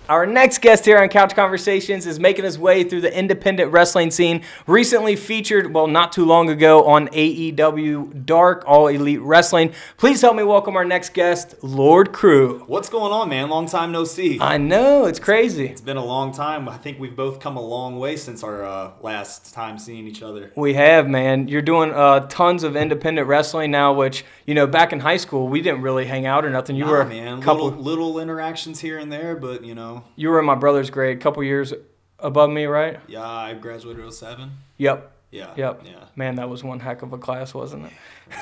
Our next guest here on Couch Conversations is making his way through the independent wrestling scene. Recently featured, well, not too long ago on AEW Dark, All Elite Wrestling. Please help me welcome our next guest, Lord Crewe. What's going on, man? Long time no see. I know, it's crazy. It's been a long time. I think we've both come a long way since our last time seeing each other. We have, man. You're doing tons of independent wrestling now, which, you know, back in high school, we didn't really hang out or nothing. You were man. Couple, little interactions here and there, but, you know. You were in my brother's grade, a couple years above me, right? Yeah, I graduated in 07. Yep. Yeah. Yep. Yeah. Man, that was one heck of a class, wasn't it?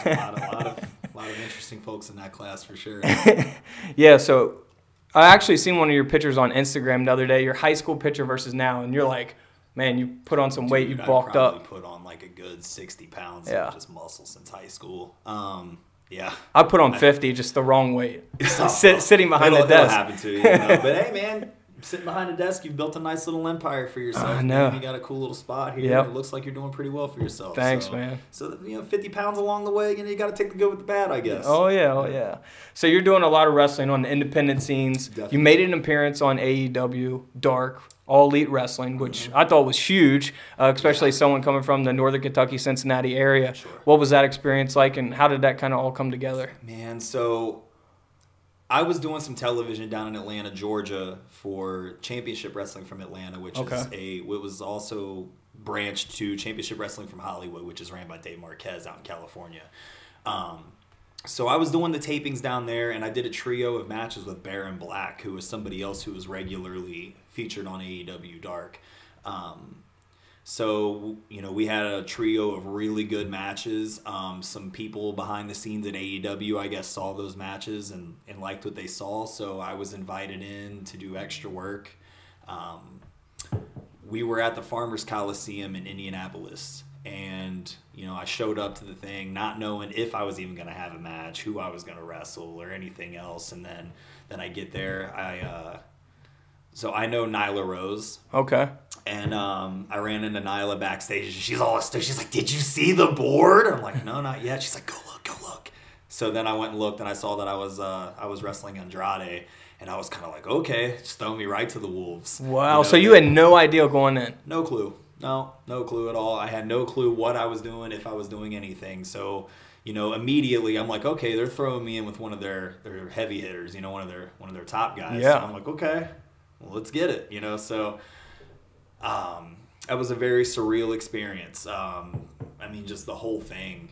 There's a lot of interesting folks in that class for sure. Yeah, so I actually seen one of your pictures on Instagram the other day, your high school picture versus now, and you're like, man, you put on some weight, you bulked up. I put on like a good 60 pounds of just muscle since high school. Yeah. I put on 50, just the wrong weight. Sitting behind the desk. It'll happen to you, you know? But hey, man, sitting behind a desk, you've built a nice little empire for yourself. I know. Man. You got a cool little spot here. Yep. It looks like you're doing pretty well for yourself. Thanks, man. So, you know, 50 pounds along the way, you know, you got to take the good with the bad, I guess. Oh, yeah. So you're doing a lot of wrestling on the independent scenes. Definitely. You made an appearance on AEW Dark, All Elite Wrestling, which I thought was huge, especially someone coming from the Northern Kentucky, Cincinnati area. Sure. What was that experience like, and how did that kind of all come together? Man, so I was doing some television down in Atlanta, Georgia for Championship Wrestling from Atlanta, which is it was also branched to Championship Wrestling from Hollywood, which is ran by Dave Marquez out in California. So I was doing the tapings down there, and I did a trio of matches with Baron Black, who was somebody else who was regularly featured on AEW Dark. So, you know, we had a trio of really good matches. Some people behind the scenes at AEW, I guess, saw those matches and liked what they saw, so I was invited in to do extra work. We were at the Farmers Coliseum in Indianapolis, and, you know, I showed up to the thing not knowing if I was even going to have a match, who I was going to wrestle, or anything else, and then I get there. So I know Nyla Rose. Okay. And I ran into Nyla backstage, and she's all stoked. She's like, "Did you see the board?" I'm like, "No, not yet." She's like, "Go look." So then I went and looked, and I saw that I was wrestling Andrade, and I was kind of like, "Okay, just throw me right to the wolves." Wow. You know, So you had no idea going in? No clue. No clue at all. I had no clue what I was doing, if I was doing anything. So, you know, immediately I'm like, okay, they're throwing me in with one of their heavy hitters, you know, one of their top guys. Yeah. So I'm like, okay, well, let's get it, you know. So that was a very surreal experience. I mean, just the whole thing.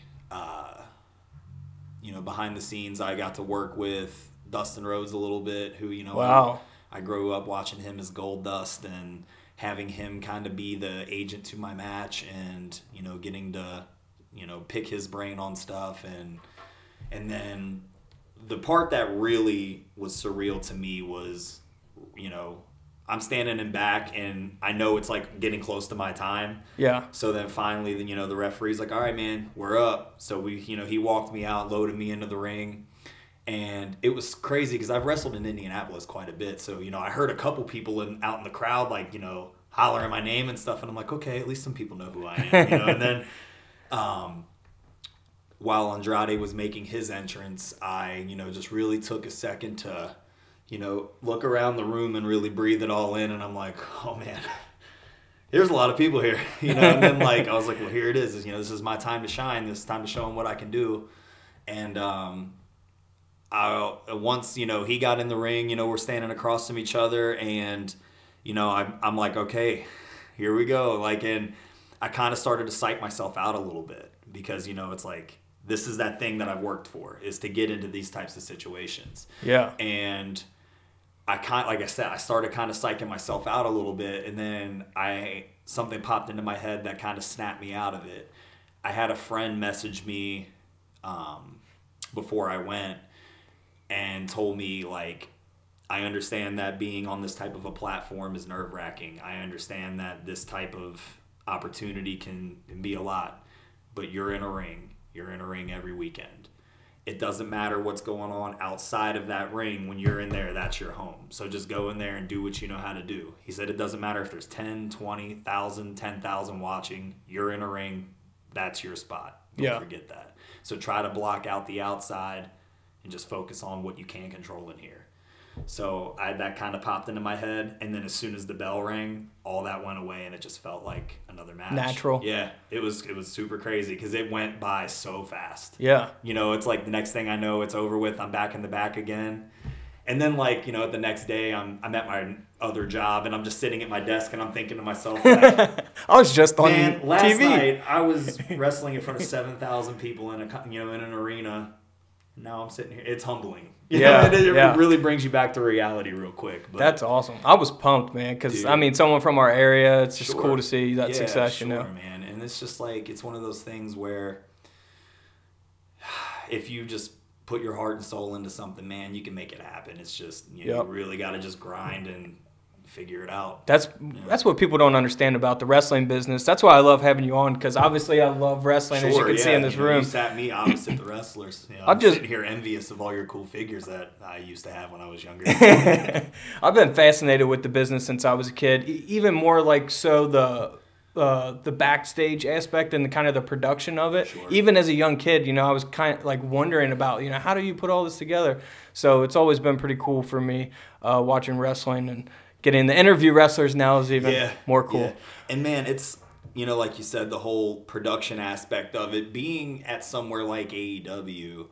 You know, behind the scenes, I got to work with Dustin Rhodes a little bit, who, you know, wow. I grew up watching him as Gold Dust and having him kind of be the agent to my match, and, you know, getting to, you know, pick his brain on stuff. And then the part that really was surreal to me was, you know, I'm standing in back, and I know it's like getting close to my time. Yeah. So then finally, you know, the referee's like, "All right, man, we're up." So he walked me out, loaded me into the ring. And it was crazy because I've wrestled in Indianapolis quite a bit. So, you know, I heard a couple people out in the crowd, like, you know, hollering my name and stuff. And I'm like, okay, at least some people know who I am, you know. And then while Andrade was making his entrance, I, you know, just really took a second to, you know, look around the room and really breathe it all in. And I'm like, oh, man, there's a lot of people here, you know. And then, like, I was like, well, here it is. You know, this is my time to shine. This is time to show them what I can do. And once, you know, he got in the ring, you know, we're standing across from each other, and, you know, I'm like, okay, here we go. Like, and I kind of started to psych myself out a little bit because, you know, it's like, this is that thing that I've worked for, is to get into these types of situations. Yeah. And like I said, I started kind of psyching myself out a little bit, and then something popped into my head that kind of snapped me out of it. I had a friend message me before I went, and told me, like, I understand that being on this type of a platform is nerve-wracking. I understand that this type of opportunity can be a lot, but you're in a ring. You're in a ring every weekend. It doesn't matter what's going on outside of that ring. When you're in there, that's your home. So just go in there and do what you know how to do. He said it doesn't matter if there's 10, 20,000, 10,000 watching. You're in a ring. That's your spot. Don't forget that. So try to block out the outside and just focus on what you can control in here. So that kind of popped into my head, and then as soon as the bell rang, all that went away, and it just felt like another match. Natural. Yeah, it was super crazy because it went by so fast. Yeah. You know, it's like the next thing I know, it's over with. I'm back in the back again. And then, like, you know, the next day, I'm at my other job, and I'm just sitting at my desk, and I'm thinking to myself, like, I was just on man, last TV. night I was wrestling in front of 7,000 people in in an arena. Now I'm sitting here. It's humbling. You know, it really brings you back to reality real quick. But, that's awesome. I was pumped, man, because, I mean, someone from our area, it's just cool to see that success, sure, you know. Man. And it's just like, it's one of those things where if you just put your heart and soul into something, man, you can make it happen. It's just, you really got to just grind and figure it out. That's what people don't understand about the wrestling business. That's why I love having you on, because obviously I love wrestling, as you can see in this room. You sat me opposite the wrestlers. You know, I'm just sitting here envious of all your cool figures that I used to have when I was younger. I've been fascinated with the business since I was a kid, even more like so the backstage aspect and the kind of the production of it. Sure. Even as a young kid, you know, I was kind of like wondering about, you know, how do you put all this together? So it's always been pretty cool for me watching wrestling, and getting the interview wrestlers now is even more cool. Yeah. And man, it's, you know, like you said, the whole production aspect of it, being at somewhere like AEW,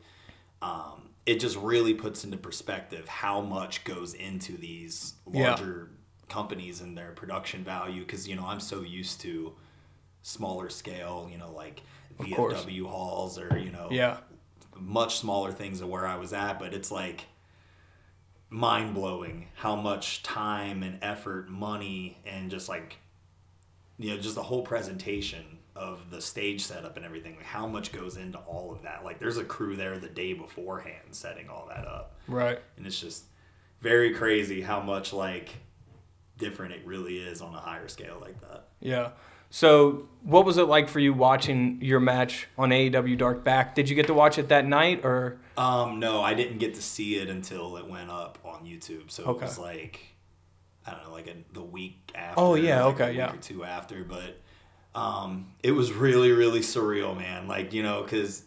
it just really puts into perspective how much goes into these larger companies and their production value. Because, you know, I'm so used to smaller scale, you know, like VFW halls or, you know, much smaller things than where I was at. But it's like mind-blowing how much time and effort, money, and just like, you know, just the whole presentation of the stage setup and everything, like how much goes into all of that. Like there's a crew there the day beforehand setting all that up. Right. And it's just very crazy how much like different it really is on a higher scale like that. Yeah. So what was it like for you watching your match on AEW Dark back? Did you get to watch it that night, or? No, I didn't get to see it until it went up on YouTube. So it was like, I don't know, like the week after. Oh, yeah, like okay, a week or two after. But it was really, really surreal, man. Like, you know, because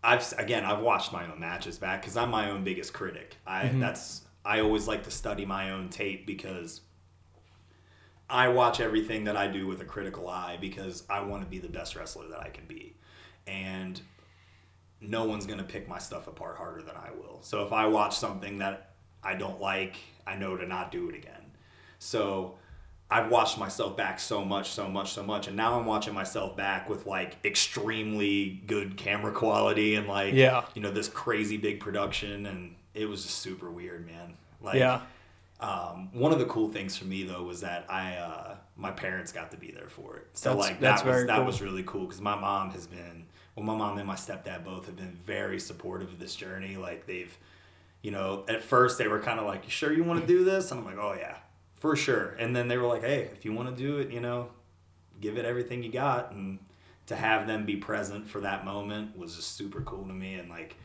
I've watched my own matches back because I'm my own biggest critic. I always like to study my own tape because I watch everything that I do with a critical eye because I want to be the best wrestler that I can be. And no one's going to pick my stuff apart harder than I will. So if I watch something that I don't like, I know to not do it again. So I've watched myself back so much. And now I'm watching myself back with like extremely good camera quality and like, you know, this crazy big production. And it was just super weird, man. Like, one of the cool things for me though was that my parents got to be there for it. So that was really cool because my mom and my stepdad both have been very supportive of this journey. Like they've, you know, at first they were kind of like, "You sure you want to do this?" And I'm like, "Oh yeah, for sure." And then they were like, "Hey, if you want to do it, you know, give it everything you got." And to have them be present for that moment was just super cool to me. And like,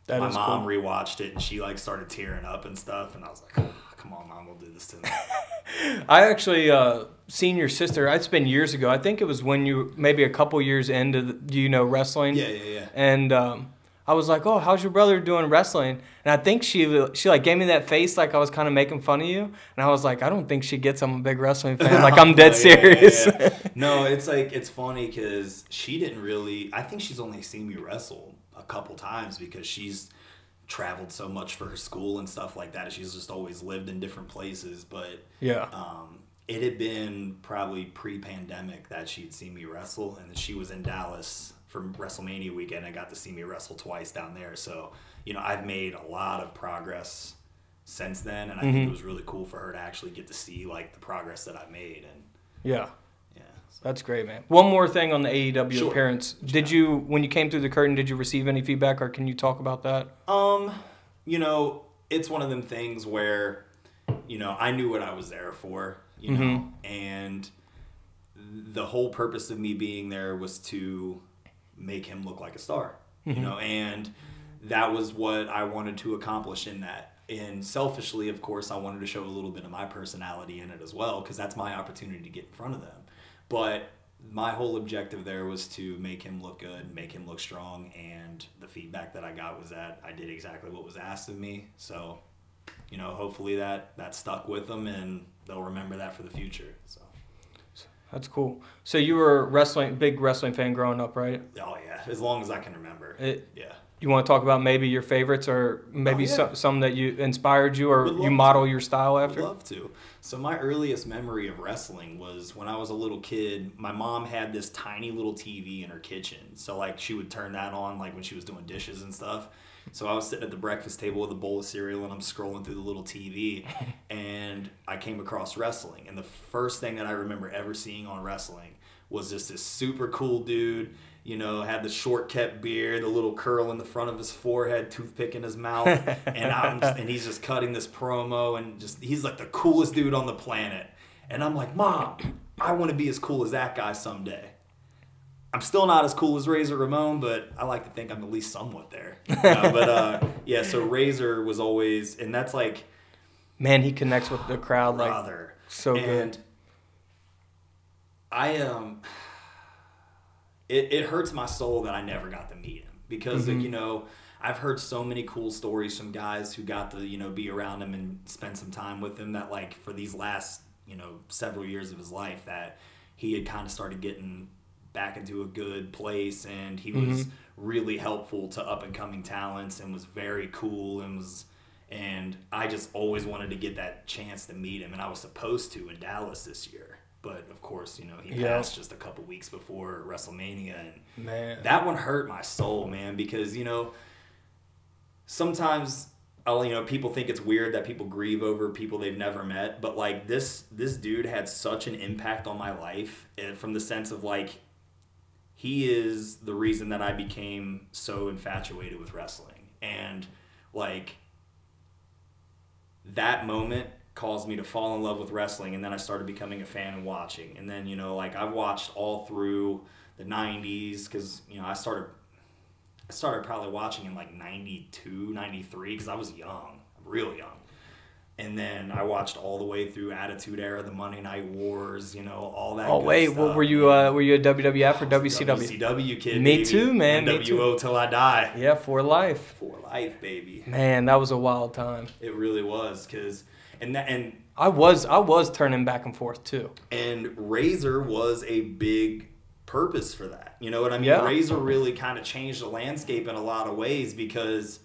my mom rewatched it and she like started tearing up and stuff. And I was like, "Oh, come on, Mom, we'll do this to me." I actually seen your sister. It's been years ago. I think it was when you maybe a couple years into wrestling. Yeah. And I was like, "Oh, how's your brother doing wrestling?" And I think she like gave me that face like I was kind of making fun of you. And I was like, I don't think she gets I'm a big wrestling fan. Like I'm dead serious. Yeah. No, it's like it's funny because she didn't really. I think she's only seen me wrestle a couple times because she's traveled so much for her school and stuff like that. She's just always lived in different places. But it had been probably pre-pandemic that she'd seen me wrestle, and then she was in Dallas for WrestleMania weekend. I got to see me wrestle twice down there. So, you know, I've made a lot of progress since then, and I think it was really cool for her to actually get to see like the progress that I've made. And so. That's great, man. One more thing on the AEW appearance. Did you, when you came through the curtain, did you receive any feedback, or can you talk about that? You know, it's one of them things where, you know, I knew what I was there for, you know, and the whole purpose of me being there was to make him look like a star, you know, and that was what I wanted to accomplish in that. And selfishly, of course, I wanted to show a little bit of my personality in it as well, because that's my opportunity to get in front of them. But my whole objective there was to make him look good, make him look strong, and the feedback that I got was that I did exactly what was asked of me. So hopefully that stuck with them and they'll remember that for the future. So that's cool. So you were big wrestling fan growing up, right? Oh yeah, as long as I can remember. Yeah. You want to talk about maybe your favorites or maybe some that you inspired you or you model your style after? Would love to. So my earliest memory of wrestling was when I was a little kid. My mom had this tiny little TV in her kitchen. So like she would turn that on like when she was doing dishes and stuff. So I was sitting at the breakfast table with a bowl of cereal and I'm scrolling through the little TV and I came across wrestling. And the first thing that I remember ever seeing on wrestling was just this super cool dude, had the short kept beard, the little curl in the front of his forehead, toothpick in his mouth, and he's just cutting this promo and he's like the coolest dude on the planet. And I'm like, Mom, I want to be as cool as that guy someday. I'm still not as cool as Razor Ramon, but I like to think I'm at least somewhat there. So Razor was always, and that's like, man, he connects with the crowd brother. So good. And I It hurts my soul that I never got to meet him because, I've heard so many cool stories from guys who got to, be around him and spend some time with him that, like, for these last, several years of his life that he had kind of started getting back into a good place and he was really helpful to up-and-coming talents and was very cool and I just always wanted to get that chance to meet him, and I was supposed to in Dallas this year. But, of course, he passed just a couple weeks before WrestleMania. And man, that one hurt my soul, man, because, sometimes, people think it's weird that people grieve over people they've never met. But, like, this dude had such an impact on my life from the sense of, like, he is the reason that I became so infatuated with wrestling. And, like, that moment caused me to fall in love with wrestling, and then I started becoming a fan and watching. And then, I've watched all through the 90s because, I started probably watching in like 92, 93 because I was young, real young. And then I watched all the way through Attitude Era, the Monday Night Wars, all that. Oh wait, stuff. What were you a WWF or WCW? WCW kid. Me baby. too, man. NWO till I die. Yeah, for life. For life, baby. Man, that was a wild time. It really was, and I was turning back and forth too. And Razor was a big purpose for that. You know what I mean? Yeah. Razor really kind of changed the landscape in a lot of ways because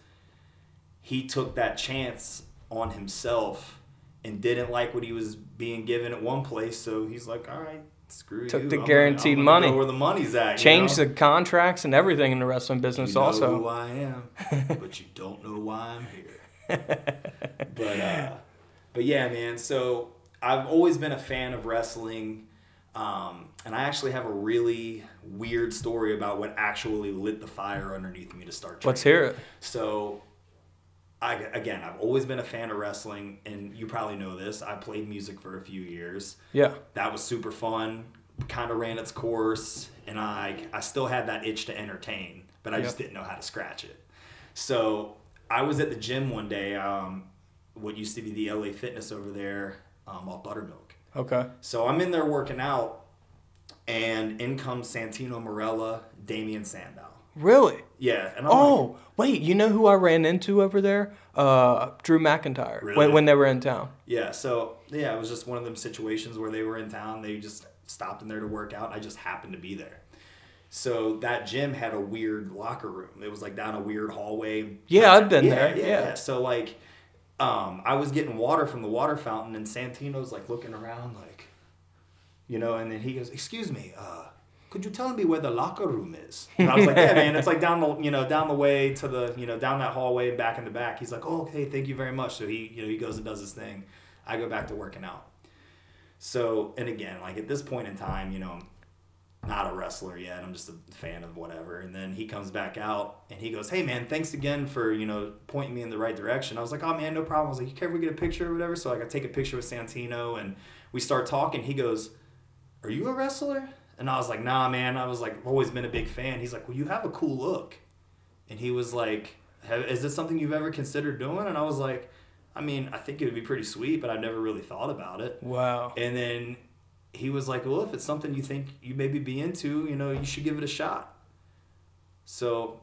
he took that chance on himself and didn't like what he was being given at one place, so he's like, all right, screw you. Took the guaranteed money. Go where the money's at. Changed the contracts and everything in the wrestling business also. You know who I am, but you don't know why I'm here. But yeah, man, so I've always been a fan of wrestling, and I actually have a really weird story about what actually lit the fire underneath me to start training. Let's hear it. So, I've always been a fan of wrestling, and you probably know this. I played music for a few years. Yeah. That was super fun, kind of ran its course, and I still had that itch to entertain, but I just didn't know how to scratch it. So I was at the gym one day, what used to be the LA Fitness over there, off Buttermilk. Okay. So I'm in there working out, and in comes Santino Marella, Damian Sandow. Really? Yeah. And I'm wait, you know who I ran into over there? Drew McIntyre. Really? When they were in town. Yeah, so, yeah, it was just one of them situations where they were in town. They just stopped in there to work out, and I just happened to be there. So that gym had a weird locker room. It was, like, down a weird hallway. Yeah, I've been there. Yeah. So, like, I was getting water from the water fountain, and Santino's, like, looking around, like, and then he goes, excuse me, could you tell me where the locker room is? And I was like, yeah, man, it's like down the way to the, down that hallway and back in the back. He's like, oh, okay, thank you very much. So he goes and does his thing. I go back to working out. So, and again, like at this point in time, I'm not a wrestler yet. I'm just a fan of whatever. And then he comes back out and he goes, hey man, thanks again for, pointing me in the right direction. I was like, oh man, no problem. I was like, you care if we get a picture or whatever? So like I take a picture with Santino and we start talking. He goes, are you a wrestler? And I was like, nah, man. I was like, always been a big fan. He's like, well, you have a cool look. And he was like, is this something you've ever considered doing? And I was like, I mean, I think it would be pretty sweet, but I've never really thought about it. Wow. And then he was like, well, if it's something you think you maybe be into, you should give it a shot. So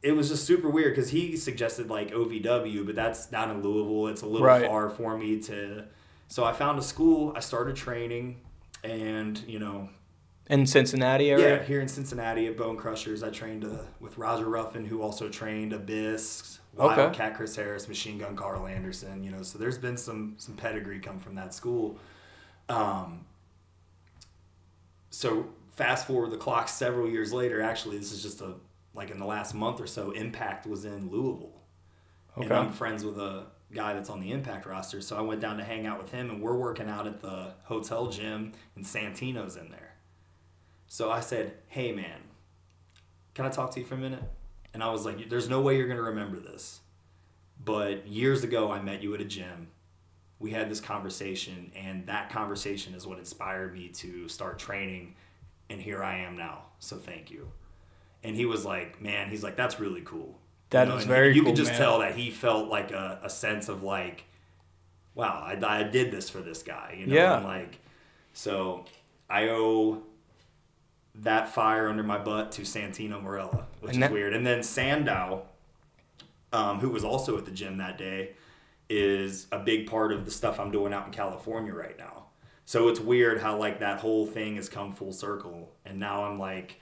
it was just super weird because he suggested like OVW, but that's down in Louisville. It's a little Right. far for me to. So I found a school. I started training, and In Cincinnati area? yeah, here in Cincinnati at Bone Crushers, I trained with Roger Ruffin, who also trained Abyss, Wildcat Chris Harris, Machine Gun Carl Anderson. So there's been some pedigree come from that school. So fast forward the clock several years later. Actually, this is just like in the last month or so, Impact was in Louisville. Okay. And I'm friends with a guy that's on the Impact roster. So I went down to hang out with him, and we're working out at the hotel gym, and Santino's in there. So I said, hey, man, can I talk to you for a minute? And I was like, there's no way you're going to remember this. But years ago, I met you at a gym. We had this conversation, and that conversation is what inspired me to start training, and here I am now. So thank you. And he was like, man, he's like, that's really cool. That is very cool, You could just man. tell that he felt like a sense of like, wow, I did this for this guy. Yeah. And like, so I owe that fire under my butt to Santino Marella, which is weird. And then Sandow, who was also at the gym that day, is a big part of the stuff I'm doing out in California right now. So it's weird how like that whole thing has come full circle, and now I'm like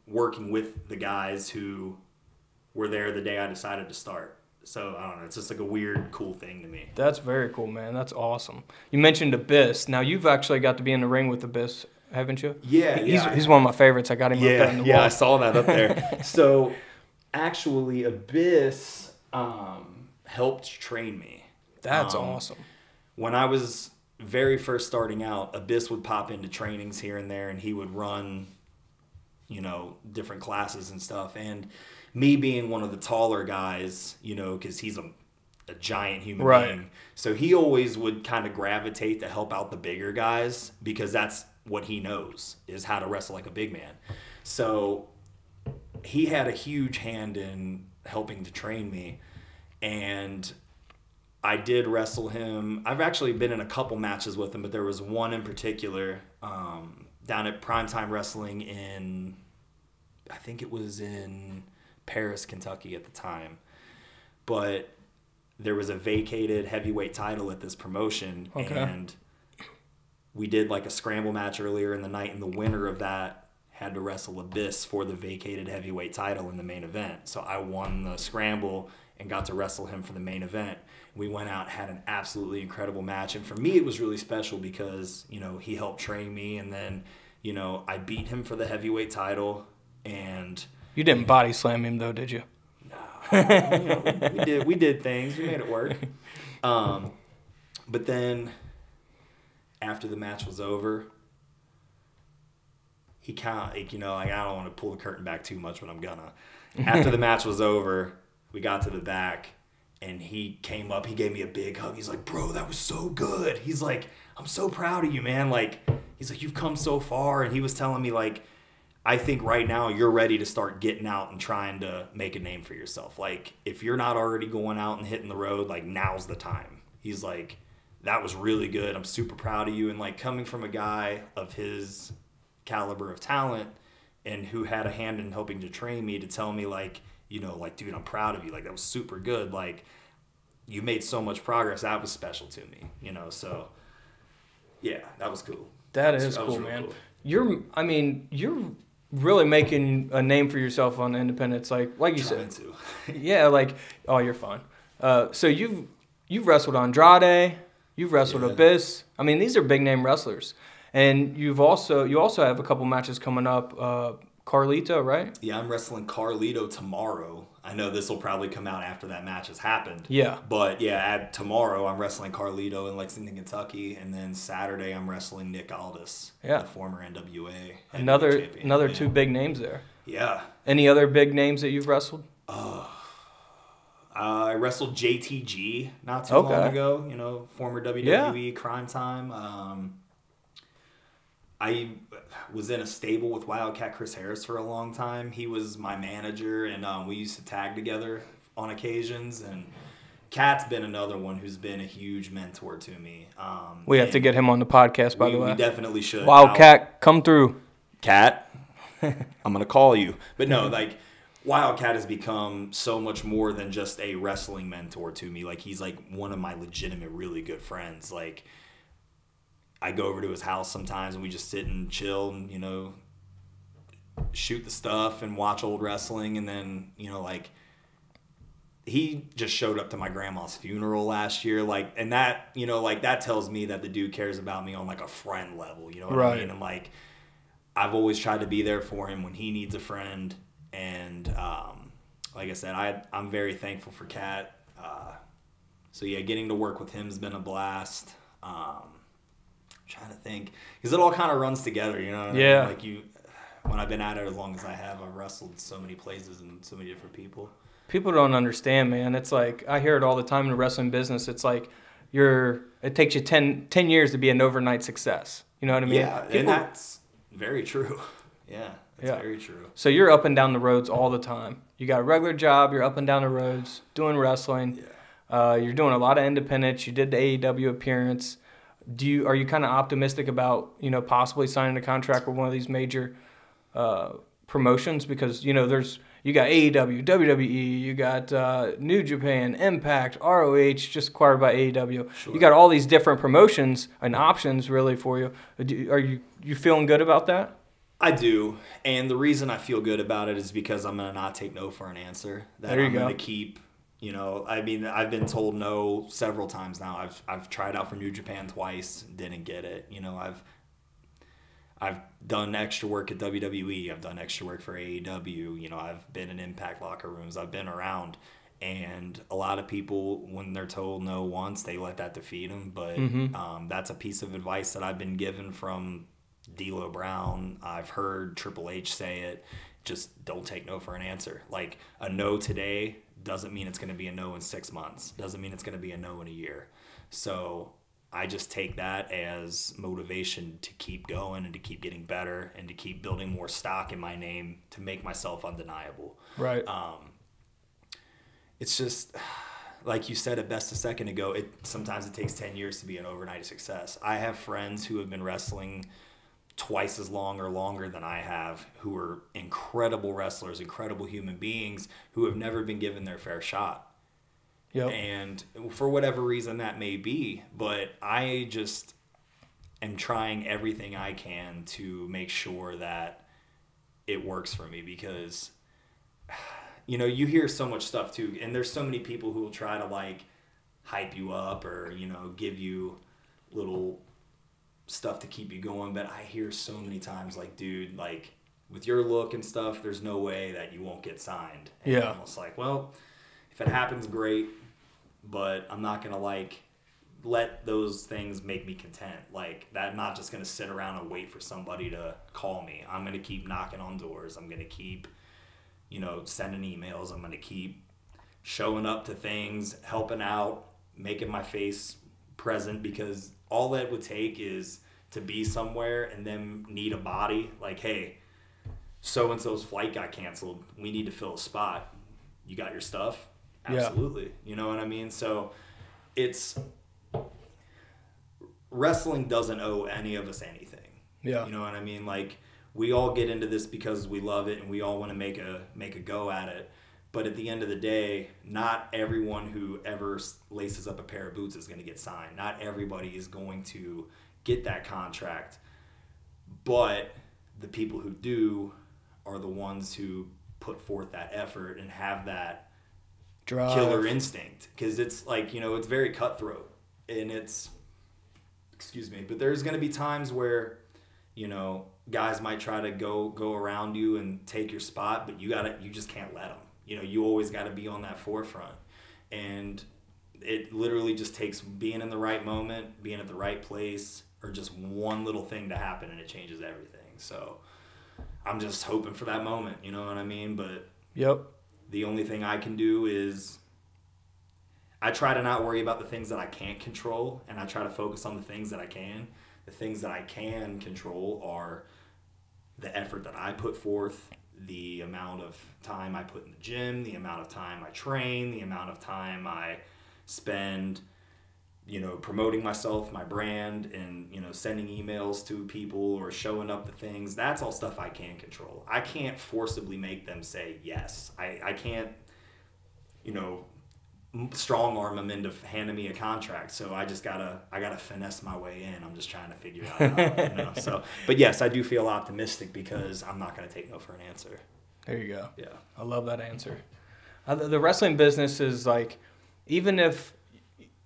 working with the guys who were there the day I decided to start. So I don't know, it's just like a weird, cool thing to me. That's very cool, man. That's awesome. You mentioned Abyss. Now you've actually got to be in the ring with Abyss, haven't you? Yeah, He's one of my favorites. I got him up there in the wall. I saw that up there. So actually, Abyss helped train me. That's awesome. When I was very first starting out, Abyss would pop into trainings here and there, and he would run, different classes and stuff. And me being one of the taller guys, because he's a giant human being. So he always would kind of gravitate to help out the bigger guys because that's what he knows, is how to wrestle like a big man. So he had a huge hand in helping to train me. And I did wrestle him. I've actually been in a couple matches with him, but there was one in particular down at Primetime Wrestling I think it was in Paris, Kentucky at the time. But there was a vacated heavyweight title at this promotion, and we did like a scramble match earlier in the night, and the winner of that had to wrestle Abyss for the vacated heavyweight title in the main event. So I won the scramble and got to wrestle him for the main event. We went out and had an absolutely incredible match. And for me, it was really special because, he helped train me. And then, I beat him for the heavyweight title. And you didn't body slam him, though, did you? No. We did things. We made it work. But then after the match was over, he kind of, I don't want to pull the curtain back too much, but I'm gonna. After the match was over, we got to the back, and he came up. He gave me a big hug. He's like, bro, that was so good. He's like, I'm so proud of you, man. Like, he's like, you've come so far. And he was telling me, like, I think right now you're ready to start getting out and trying to make a name for yourself. Like, if you're not already going out and hitting the road, like, now's the time. He's like, that was really good. I'm super proud of you. And, like, coming from a guy of his caliber of talent and who had a hand in helping to train me to tell me, like, dude, I'm proud of you. Like, that was super good. Like, you made so much progress. That was special to me, So, yeah, that was cool. That is cool, man. Cool. You're really making a name for yourself on the independents. Like you said. Yeah, you're fine. So you've wrestled Andrade. You've wrestled Abyss. These are big name wrestlers. And you also have a couple matches coming up. Carlito, right? Yeah, I'm wrestling Carlito tomorrow. I know this will probably come out after that match has happened. Yeah. But yeah, tomorrow I'm wrestling Carlito in Lexington, Kentucky, and then Saturday I'm wrestling Nick Aldis, the former NWA. Another two big names there. Yeah. Any other big names that you've wrestled? I wrestled JTG not too long ago. Former WWE Crime Time. I was in a stable with Wildcat Chris Harris for a long time. He was my manager, and we used to tag together on occasions. And Cat's been another one who's been a huge mentor to me. We have to get him on the podcast, by the way. We definitely should. Wildcat, come through. Cat, I'm going to call you. But no, Wildcat has become so much more than just a wrestling mentor to me. Like, he's like one of my legitimate, really good friends. Like, I go over to his house sometimes and we just sit and chill and, you know, shoot the stuff and watch old wrestling. And then, you know, like, he just showed up to my grandma's funeral last year. Like, and that, you know, like, that tells me that the dude cares about me on like a friend level, you know what I mean? And like, I've always tried to be there for him when he needs a friend. And like I said, I'm very thankful for Cat. So yeah, getting to work with him has been a blast. Trying to think, because it all kind of runs together, you know what I mean? Like, when I've been at it as long as I have, I've wrestled so many places and so many different people. People don't understand, man. It's like, I hear it all the time in the wrestling business. It's like it takes you 10 years to be an overnight success. You know what I mean? Yeah, and that's very true. Yeah, that's very true. So you're up and down the roads all the time. You got a regular job, you're up and down the roads doing wrestling. Yeah. You're doing a lot of independents. You did the AEW appearance. Are you kind of optimistic about, you know, possibly signing a contract with one of these major promotions? Because, you know, you got AEW, WWE, you got New Japan, Impact, ROH, just acquired by AEW. Sure. You got all these different promotions and options really for you. Are you feeling good about that? I do, and the reason I feel good about it is because I'm going to not take no for an answer. That I'm going to keep, you know, I mean, I've been told no several times now. I've tried out for New Japan twice, didn't get it. You know, I've done extra work at WWE. I've done extra work for AEW. You know, I've been in Impact locker rooms. I've been around. And a lot of people, when they're told no once, they let that defeat them. But that's a piece of advice that I've been given from D'Lo Brown. I've heard Triple H say it. Just don't take no for an answer. Like, a no today doesn't mean it's going to be a no in 6 months. Doesn't mean it's going to be a no in a year. So I just take that as motivation to keep going and to keep getting better and to keep building more stock in my name to make myself undeniable. Right. It's just, like you said it best a second ago, sometimes it takes 10 years to be an overnight success. I have friends who have been wrestling twice as long or longer than I have, who are incredible wrestlers, incredible human beings, who have never been given their fair shot. Yep. And for whatever reason that may be, but I just am trying everything I can to make sure that it works for me, because, you know, you hear so much stuff too, and there's so many people who will try to like hype you up or, you know, give you little stuff to keep you going. But I hear so many times like, dude, like, with your look and stuff, there's no way that you won't get signed. And I'm almost like, well, if it happens, great, but I'm not gonna like let those things make me content. Like, that, I'm not just gonna sit around and wait for somebody to call me. I'm gonna keep knocking on doors. I'm gonna keep, you know, sending emails. I'm gonna keep showing up to things, helping out, making my face present, because all that would take is to be somewhere and then need a body. Like, hey, so-and-so's flight got canceled. We need to fill a spot. You got your stuff? Absolutely. Yeah. You know what I mean? So wrestling doesn't owe any of us anything. Yeah. You know what I mean? Like, we all get into this because we love it and we all want to make a go at it. But at the end of the day, not everyone who ever laces up a pair of boots is going to get signed. Not everybody is going to get that contract. But the people who do are the ones who put forth that effort and have that drive, killer instinct. Because it's like, you know, it's very cutthroat. And but there's going to be times where, you know, guys might try to go around you and take your spot, but you just can't let them. You know, you always got to be on that forefront. And it literally just takes being in the right moment, being at the right place, or just one little thing to happen and it changes everything. So I'm just hoping for that moment, you know what I mean? But the only thing I can do is I try to not worry about the things that I can't control, and I try to focus on the things that I can. The things that I can control are the effort that I put forth, the amount of time I put in the gym, the amount of time I train, the amount of time I spend promoting myself, my brand, and, sending emails to people or showing up to things. That's all stuff I can control. I can't forcibly make them say yes. I can't, strong arm them into handing me a contract. So I gotta finesse my way in. I'm just trying to figure out how, So, but yes, I do feel optimistic because I'm not going to take no for an answer. There you go. Yeah. I love that answer. The wrestling business is like, even if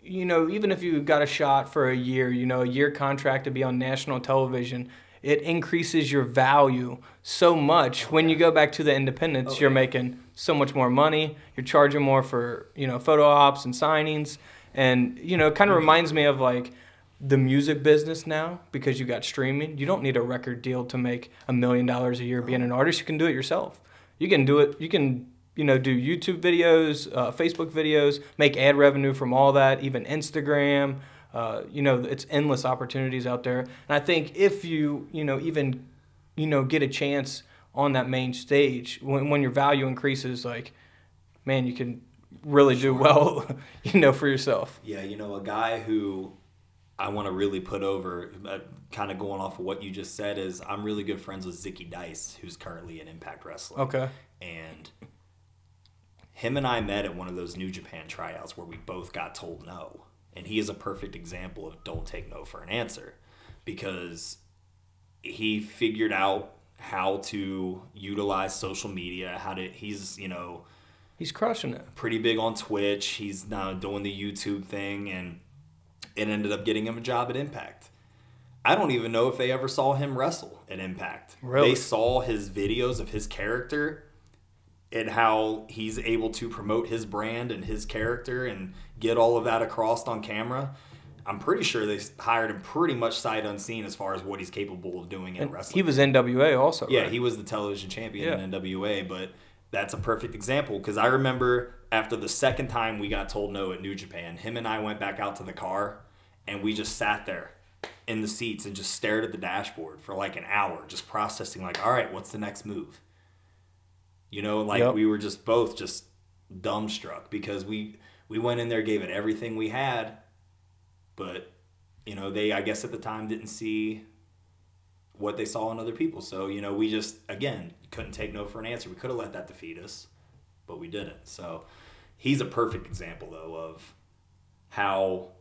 you got a shot for a year, a year contract to be on national television, it increases your value so much. When you go back to the independents, you're making so much more money. You're charging more for, photo ops and signings. And, it kind of reminds me of like the music business now, because you got streaming. You don't need a record deal to make $1 million a year being an artist. You can do it yourself. You can do it. You can, do YouTube videos, Facebook videos, make ad revenue from all that, even Instagram. It's endless opportunities out there. And I think if you, even, get a chance on that main stage, when your value increases, like, man, you can really do well, for yourself. Yeah, a guy who I want to really put over, kind of going off of what you just said, is I'm really good friends with Zicky Dice, who's currently in Impact Wrestling. Okay. And him and I met at one of those New Japan tryouts where we both got told no. And he is a perfect example of don't take no for an answer, because he figured out how to utilize social media, he's crushing it. Pretty big on Twitch. He's now doing the YouTube thing, and it ended up getting him a job at Impact. I don't even know if they ever saw him wrestle at Impact. Really? They saw his videos of his character and how he's able to promote his brand and his character and get all of that across on camera. I'm pretty sure they hired him pretty much sight unseen as far as what he's capable of doing in wrestling. He was NWA also, Yeah, right? he was the television champion in NWA, but that's a perfect example, because I remember after the second time we got told no at New Japan, him and I went back out to the car, and we just sat there in the seats and just stared at the dashboard for like an hour, just processing like, all right, what's the next move? We were just both just dumbstruck, because we went in there, gave it everything we had, but, they, I guess at the time, didn't see what they saw in other people. So, we just, again, couldn't take no for an answer. We could have let that defeat us, but we didn't. So he's a perfect example, though, of how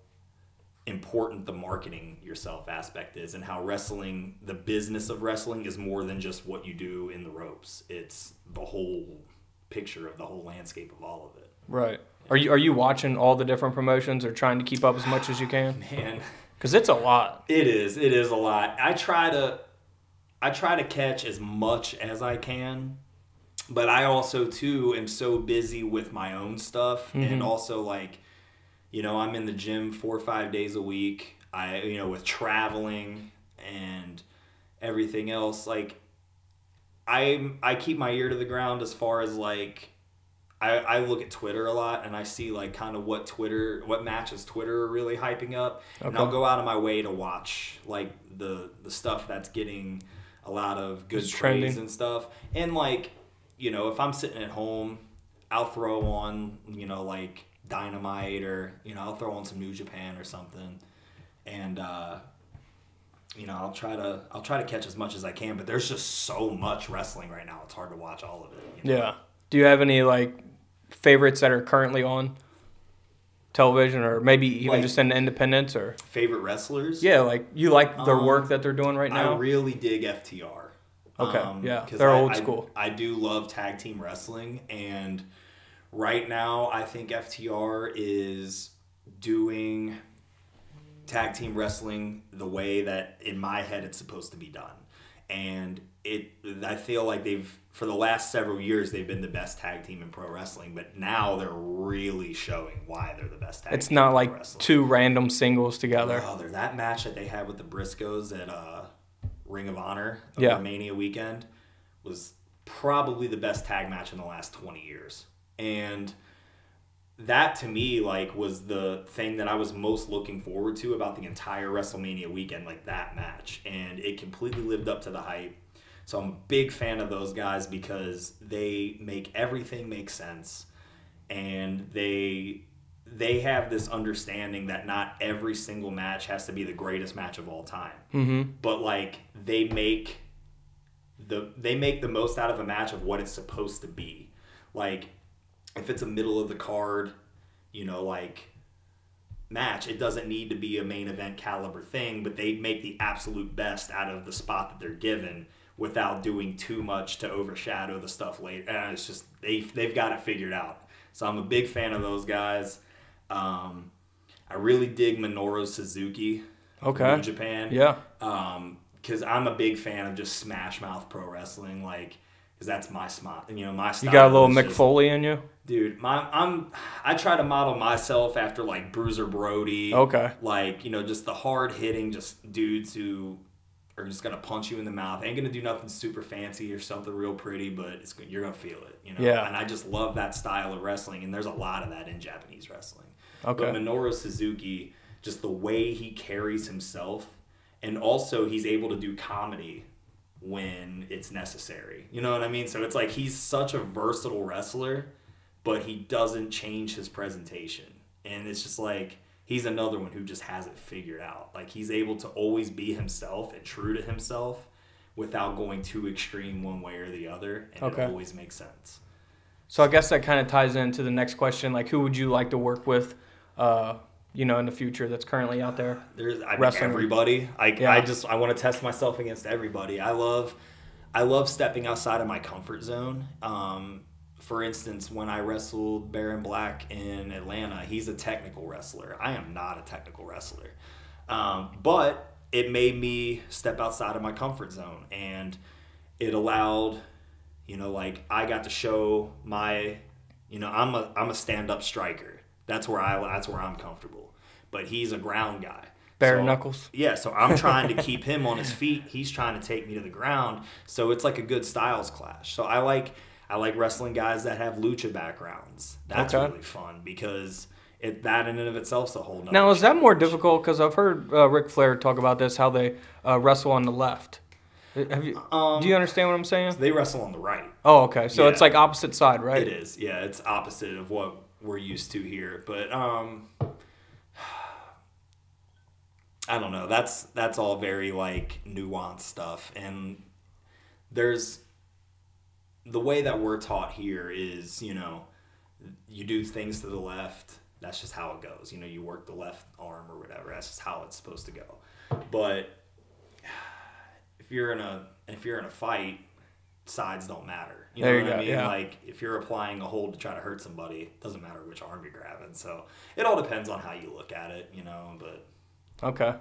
important the marketing yourself aspect is, and how wrestling, the business of wrestling, is more than just what you do in the ropes. It's the whole picture of the whole landscape of all of it. Right. Are you watching all the different promotions, or trying to keep up as much as you can? Man, because it's a lot. It is a lot. I try to catch as much as I can, but I also too am so busy with my own stuff, and also like, I'm in the gym 4 or 5 days a week. With traveling and everything else, like I keep my ear to the ground as far as like I look at Twitter a lot, and I see like kind of what matches Twitter are really hyping up, and I'll go out of my way to watch like the stuff that's getting a lot of good praise and stuff. And like, if I'm sitting at home, I'll throw on like Dynamite, or I'll throw on some New Japan or something, and I'll try to catch as much as I can. But there's just so much wrestling right now; it's hard to watch all of it. Yeah. Do you have any like favorites that are currently on television, or maybe even like, just in independents, or favorite wrestlers? Yeah, like you like their work that they're doing right now. I really dig FTR. Okay, yeah, they're old school. I do love tag team wrestling, and right now I think FTR is doing tag team wrestling the way that in my head it's supposed to be done. And I feel like for the last several years, they've been the best tag team in pro wrestling, but now they're really showing why they're the best tag team. It's not like wrestling. Two random singles together. Oh, that match that they had with the Briscoes at Ring of Honor over Mania weekend was probably the best tag match in the last 20 years. And that to me like was the thing that I was most looking forward to about the entire WrestleMania weekend, like that match, and it completely lived up to the hype. So I'm a big fan of those guys because they make everything make sense, and they they have this understanding that not every single match has to be the greatest match of all time. Mm-hmm. But like they make the most out of a match of what it's supposed to be. Like if it's a middle of the card, you know, like match, it doesn't need to be a main event caliber thing, but they make the absolute best out of the spot that they're given without doing too much to overshadow the stuff later. And it's just they've got it figured out. So I'm a big fan of those guys. I really dig Minoru Suzuki from New Japan. Yeah. Because I'm a big fan of just Smash Mouth Pro Wrestling, like, because that's my spot. You know, my style. You got a little Mick Foley in you, dude. I try to model myself after like Bruiser Brody. Okay. Like, you know, just the hard hitting, just dudes who are just gonna punch you in the mouth. Ain't gonna do nothing super fancy or something real pretty, but you're gonna feel it. You know. Yeah. And I just love that style of wrestling, and there's a lot of that in Japanese wrestling. Okay. But Minoru Suzuki, just the way he carries himself, and also he's able to do comedy when it's necessary. You know what I mean? So it's like he's such a versatile wrestler, but he doesn't change his presentation. And it's just like he's another one who just has it figured out. Like he's able to always be himself and true to himself without going too extreme one way or the other. And it always makes sense. So I guess that kind of ties into the next question. Like, who would you like to work with, you know, in the future that's currently out there? I mean, everybody. I want to test myself against everybody. I love stepping outside of my comfort zone. For instance, when I wrestled Baron Black in Atlanta, he's a technical wrestler. I am not a technical wrestler. But it made me step outside of my comfort zone, and it allowed, you know, like I got to show my, you know, I'm a stand-up striker. That's where I'm comfortable. But he's a ground guy. Bare knuckles. Yeah, so I'm trying to keep him on his feet. He's trying to take me to the ground. So it's like a good styles clash. So I like wrestling guys that have lucha backgrounds. That's really fun because that in and of itself is a whole nother. Now, is that more difficult? Because I've heard Ric Flair talk about this, how they wrestle on the left. Have you? Do you understand what I'm saying? They wrestle on the right. Oh, okay. So it's like opposite side, right? It is. Yeah, it's opposite of what we're used to here. But I don't know. That's all very like nuanced stuff. And there's the way that we're taught here is, you know, you do things to the left. That's just how it goes. You know, you work the left arm or whatever. That's just how it's supposed to go. But if you're in a fight, sides don't matter. You know what I mean? Yeah. Like if you're applying a hold to try to hurt somebody, it doesn't matter which arm you're grabbing. So it all depends on how you look at it, you know. But okay.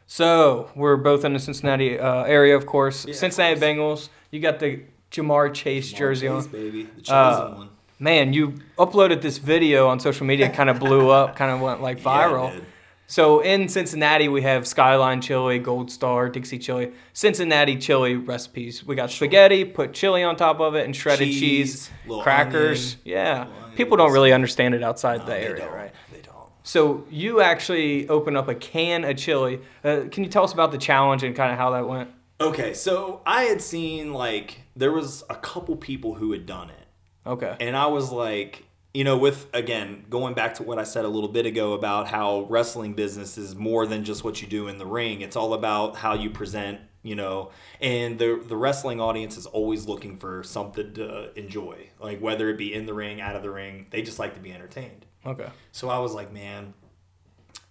So we're both in the Cincinnati area, of course. Yeah, Cincinnati Bengals. You got the Jamar Chase jersey on, baby, the chosen one. Man, you uploaded this video on social media, kind of blew up, kind of went like viral. Yeah, it did. So in Cincinnati, we have Skyline Chili, Gold Star, Dixie Chili, Cincinnati chili recipes. We got spaghetti, put chili on top of it, and shredded cheese, crackers. Onion, yeah. People don't really understand it outside the area, don't. right? They don't. So you actually opened up a can of chili. Can you tell us about the challenge and kind of how that went? Okay, so I had seen, like, there was a couple people who had done it. Okay. And I was like, you know, with, again, going back to what I said a little bit ago about how wrestling business is more than just what you do in the ring. It's all about how you present, you know, and the wrestling audience is always looking for something to enjoy. Like, whether it be in the ring, out of the ring, they just like to be entertained. Okay. So I was like, man,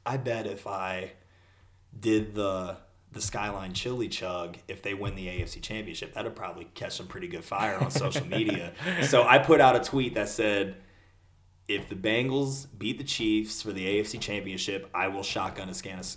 I bet if I did the Skyline Chili Chug, if they win the AFC Championship, that'd probably catch some pretty good fire on social media. So I put out a tweet that said, if the Bengals beat the Chiefs for the AFC Championship, I will shotgun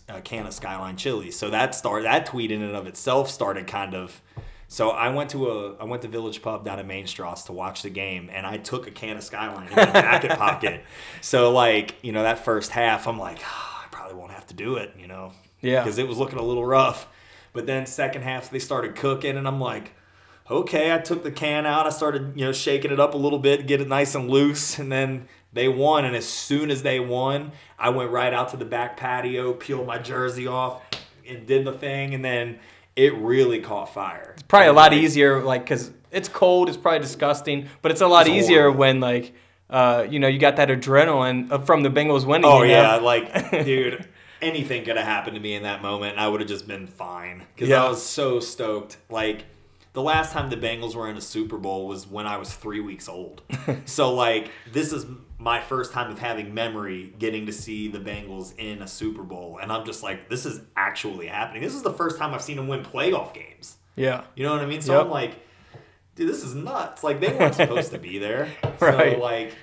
a can of Skyline Chili. So that tweet in and of itself started kind of. So I went to Village Pub down in Main Strasse to watch the game, and I took a can of Skyline in my jacket pocket. So, like, you know, that first half, I'm like, I probably won't have to do it, you know. Yeah. Because it was looking a little rough. But then second half, they started cooking, and I'm like, okay. I took the can out. I started, you know, shaking it up a little bit, get it nice and loose, and then they won. And as soon as they won, I went right out to the back patio, peeled my jersey off, and did the thing, and then it really caught fire. It's probably a lot easier, like, because it's cold, it's probably disgusting, but it's a lot easier when, like, you got that adrenaline from the Bengals winning. Oh, yeah. Like, dude, anything could have happened to me in that moment, and I would have just been fine. Because I was so stoked. Like, the last time the Bengals were in a Super Bowl was when I was 3 weeks old. So, like, this is my first time of having memory getting to see the Bengals in a Super Bowl. And I'm just like, this is actually happening. This is the first time I've seen them win playoff games. Yeah. You know what I mean? So I'm like, dude, this is nuts. Like, they weren't supposed to be there. Right. So, like,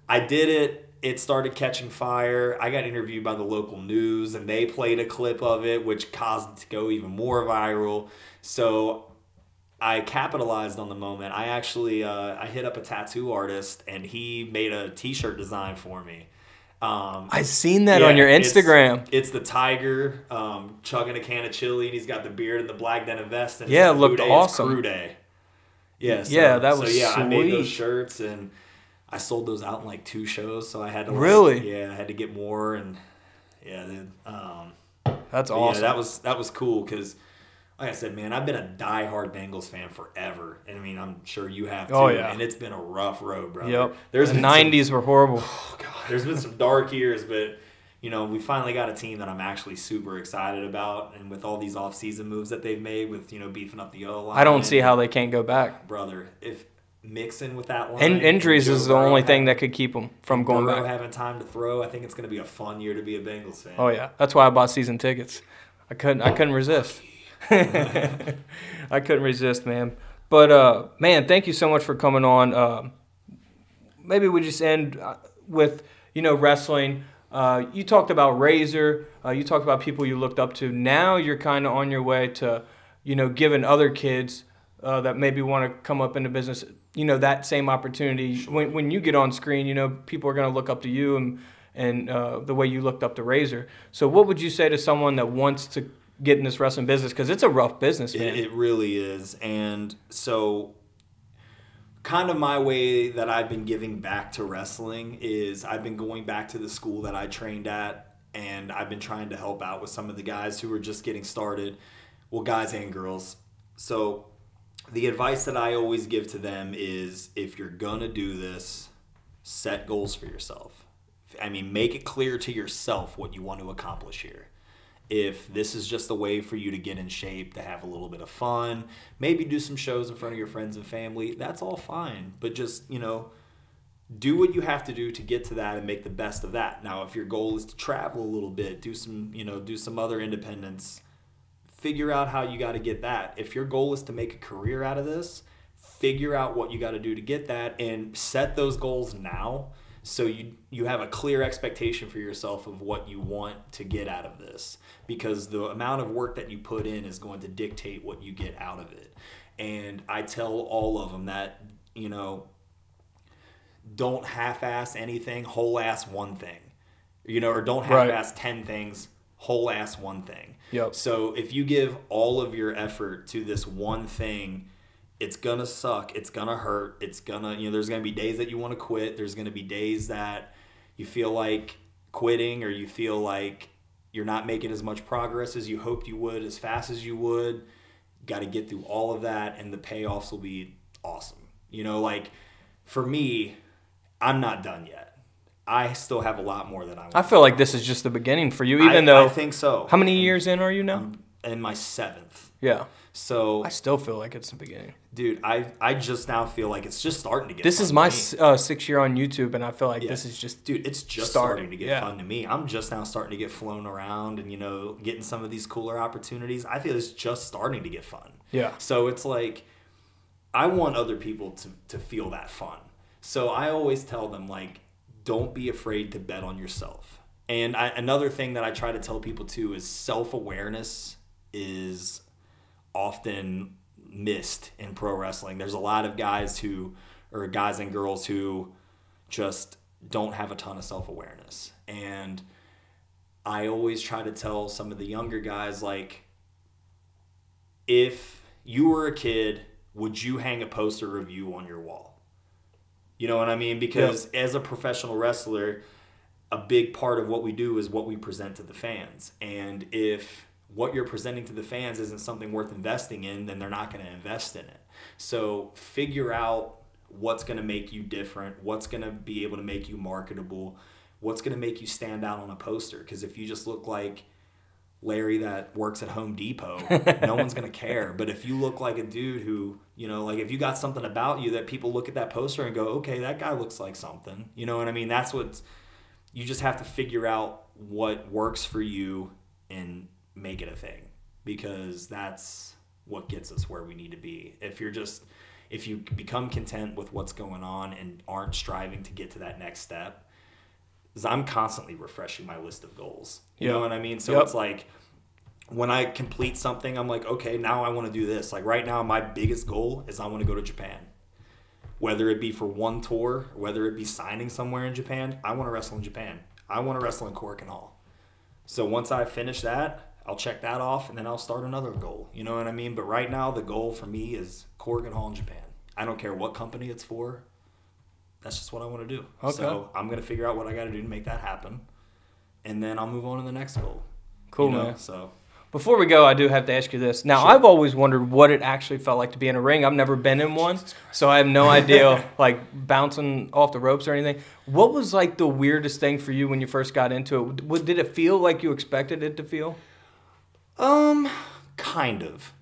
I did it. It started catching fire. I got interviewed by the local news, and they played a clip of it, which caused it to go even more viral. So I capitalized on the moment. I actually I hit up a tattoo artist, and he made a T-shirt design for me. I've seen that on your Instagram. It's the tiger chugging a can of chili, and he's got the beard and the black denim vest. And it looked awesome. Crewe Day. Yeah, that was sweet. I made those shirts, and I sold those out in like 2 shows, so I had to I had to get more, and that's awesome. Yeah, that was cool because, like I said, man, I've been a diehard Bengals fan forever, and I mean, I'm sure you have too. Oh yeah, and it's been a rough road, brother. Yep. The 90s were horrible. Oh god, there's been some dark years, but we finally got a team that I'm actually super excited about, and with all these off-season moves that they've made with beefing up the O line, I don't see how they can't go back, brother. If mixing with that line, and injuries is the only thing that could keep them from going back. Having time to throw, I think it's going to be a fun year to be a Bengals fan. Oh yeah, that's why I bought season tickets. I couldn't resist. I couldn't resist, man. But man, thank you so much for coming on. Maybe we just end with wrestling. You talked about Razor. You talked about people you looked up to. Now you're kind of on your way to, giving other kids that maybe want to come up into business, that same opportunity. Sure. When you get on screen, people are going to look up to you and the way you looked up to Razor. So what would you say to someone that wants to get in this wrestling business? Because it's a rough business, man. It really is. And so kind of my way that I've been giving back to wrestling is I've been going back to the school that I trained at, and I've been trying to help out with some of the guys who are just getting started, well, guys and girls. So the advice that I always give to them is, if you're going to do this, set goals for yourself. I mean, make it clear to yourself what you want to accomplish here. If this is just a way for you to get in shape, to have a little bit of fun, maybe do some shows in front of your friends and family, that's all fine. But just, do what you have to do to get to that and make the best of that. Now, if your goal is to travel a little bit, do some other independence, figure out how you got to get that. If your goal is to make a career out of this, figure out what you got to do to get that, and set those goals now. So you have a clear expectation for yourself of what you want to get out of this, because the amount of work that you put in is going to dictate what you get out of it. And I tell all of them that, don't half-ass anything, whole-ass one thing. Or don't half-ass 10 things, whole-ass one thing. Yep. So if you give all of your effort to this one thing, it's gonna suck. It's gonna hurt. It's gonna, there's gonna be days that you want to quit. There's gonna be days that you feel like quitting, or you feel like you're not making as much progress as you hoped you would, as fast as you would. You got to get through all of that, and the payoffs will be awesome. For me, I'm not done yet. I still have a lot more that I want. I feel like this is just the beginning for you, even though. I think so. How many years in are you now? I'm in my 7th. Yeah. So I still feel like it's the beginning. Dude, I just now feel like it's just starting to get This fun is my to me. 6th year on YouTube, and I feel like this is just Dude, it's just starting to get fun to me. I'm just now starting to get flown around and, getting some of these cooler opportunities. I feel it's just starting to get fun. Yeah. So it's like, I want other people to feel that fun. So I always tell them, don't be afraid to bet on yourself. And another thing that I try to tell people too is self-awareness is often missed in pro wrestling. There's a lot of guys and girls who just don't have a ton of self-awareness. And I always try to tell some of the younger guys, if you were a kid, would you hang a poster of you on your wall? You know what I mean? Because as a professional wrestler, a big part of what we do is what we present to the fans. And if what you're presenting to the fans isn't something worth investing in, then they're not going to invest in it. So figure out what's going to make you different, what's going to be able to make you marketable, what's going to make you stand out on a poster. Because if you just look like Larry that works at Home Depot, no one's going to care. But if you look like a dude who, you know, like if you got something about you that people look at that poster and go, okay, that guy looks like something. You know what I mean? That's what you just have to figure out what works for you and make it a thing, because that's what gets us where we need to be. If you become content with what's going on and aren't striving to get to that next step, because I'm constantly refreshing my list of goals. You know what I mean? So it's like when I complete something, I'm like, okay, now I want to do this. Like right now, my biggest goal is I want to go to Japan. Whether it be for one tour, whether it be signing somewhere in Japan, I want to wrestle in Japan. I want to wrestle in Cork and Hall. So once I finish that, I'll check that off, and then I'll start another goal. You know what I mean? But right now, the goal for me is Cork and Hall in Japan. I don't care what company it's for. That's just what I want to do. Okay. So I'm going to figure out what I got to do to make that happen, and then I'll move on to the next goal. Cool, man. man. So before we go, I do have to ask you this. Now, I've always wondered what it actually felt like to be in a ring. I've never been in one, so I have no idea, like, bouncing off the ropes or anything. What was, like, the weirdest thing for you when you first got into it? Did it feel like you expected it to feel? Kind of.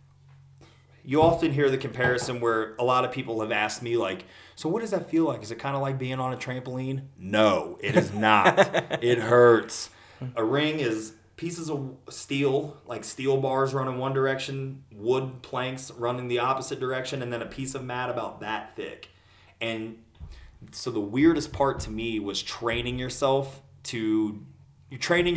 You often hear the comparison where a lot of people have asked me, like, so what does that feel like? Is it kind of like being on a trampoline? No, it is not. It hurts. A ring is pieces of steel, like steel bars run in one direction, wood planks run in the opposite direction, and then a piece of mat about that thick. And so the weirdest part to me was training your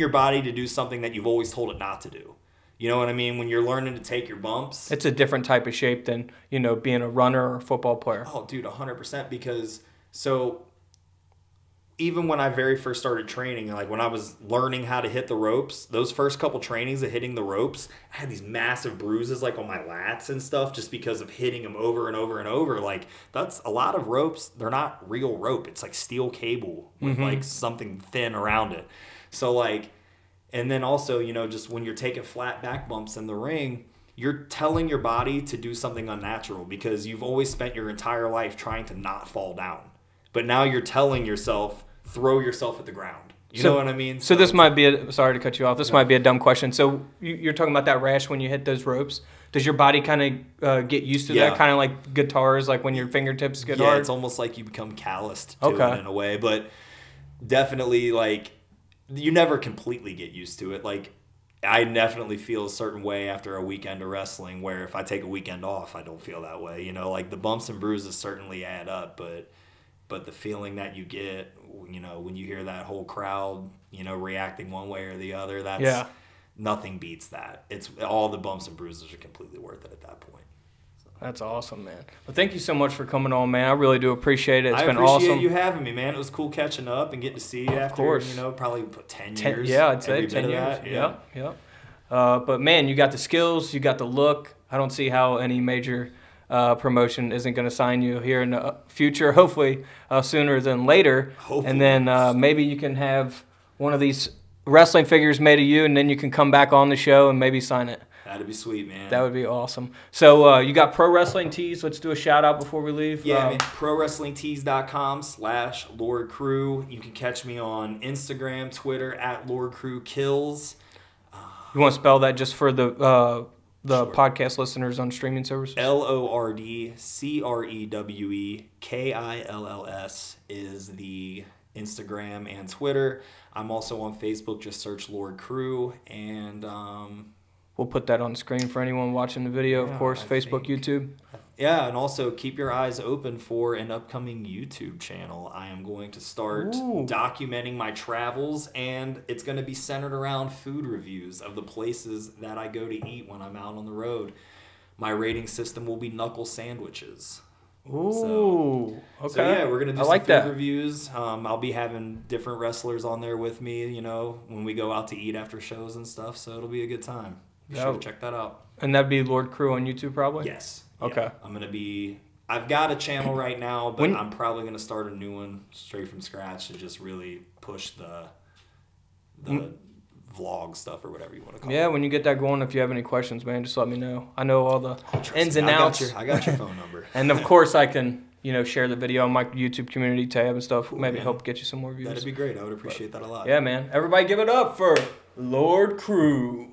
body to do something that you've always told it not to do. You know what I mean? When you're learning to take your bumps. It's a different type of shape than, you know, being a runner or a football player. Oh, dude, 100%. Because so even when I very first started training, like when I was learning how to hit the ropes, those first couple trainings of hitting the ropes, I had these massive bruises like on my lats and stuff just because of hitting them over and over and over. Like that's a lot of ropes. They're not real rope. It's like steel cable with like something thin around it. So like, and then also, you know, just when you're taking flat back bumps in the ring, you're telling your body to do something unnatural because you've always spent your entire life trying to not fall down. But now you're telling yourself, throw yourself at the ground. You know what I mean? So this might be sorry to cut you off. This might be a dumb question. So you're talking about that rash when you hit those ropes. Does your body kind of get used to that? Kind of like guitars, like when your fingertips get hard? Yeah, it's almost like you become calloused to it in a way. But definitely, like, you never completely get used to it. Like, I definitely feel a certain way after a weekend of wrestling where if I take a weekend off, I don't feel that way. You know, like the bumps and bruises certainly add up, but the feeling that you get, you know, when you hear that whole crowd, you know, reacting one way or the other, that's nothing beats that. It's all the bumps and bruises are completely worth it at that point. That's awesome, man. Well, thank you so much for coming on, man. I really do appreciate it. It's been awesome. I appreciate you having me, man. It was cool catching up and getting to see you after, you know, probably 10 years. Yeah, I'd say 10 years. Yeah. But, man, you got the skills. You got the look. I don't see how any major promotion isn't going to sign you here in the future, hopefully sooner than later. Hopefully. And then maybe you can have one of these wrestling figures made of you, and then you can come back on the show and maybe sign it. That'd be sweet, man. That would be awesome. So you got Pro Wrestling Tees. Let's do a shout-out before we leave. Yeah, man. ProWrestlingTees.com/Lord Crewe. You can catch me on Instagram, Twitter, @LordCrewKills. You want to spell that just for the podcast listeners on streaming services? LordCrewekills is the Instagram and Twitter. I'm also on Facebook. Just search Lord Crewe, and we'll put that on the screen for anyone watching the video, of course, Facebook, YouTube. Yeah, and also keep your eyes open for an upcoming YouTube channel. I am going to start documenting my travels, and it's going to be centered around food reviews of the places that I go to eat when I'm out on the road. My rating system will be knuckle sandwiches. Ooh, okay. So yeah, we're going to do some food reviews. I'll be having different wrestlers on there with me, you know, when we go out to eat after shows and stuff, so it'll be a good time. Be sure to check that out. And that'd be Lord Crewe on YouTube probably? Yes. Okay. Yeah. I've got a channel right now, but I'm probably going to start a new one straight from scratch to just really push the vlog stuff or whatever you want to call it. Yeah, when you get that going, if you have any questions, man, just let me know. I know all the ins and outs. I got your phone number. And, of course, I can share the video on my YouTube community tab and stuff. Cool, maybe help get you some more views. That'd be great. I would appreciate that a lot. Yeah, man. Everybody give it up for Lord Crewe.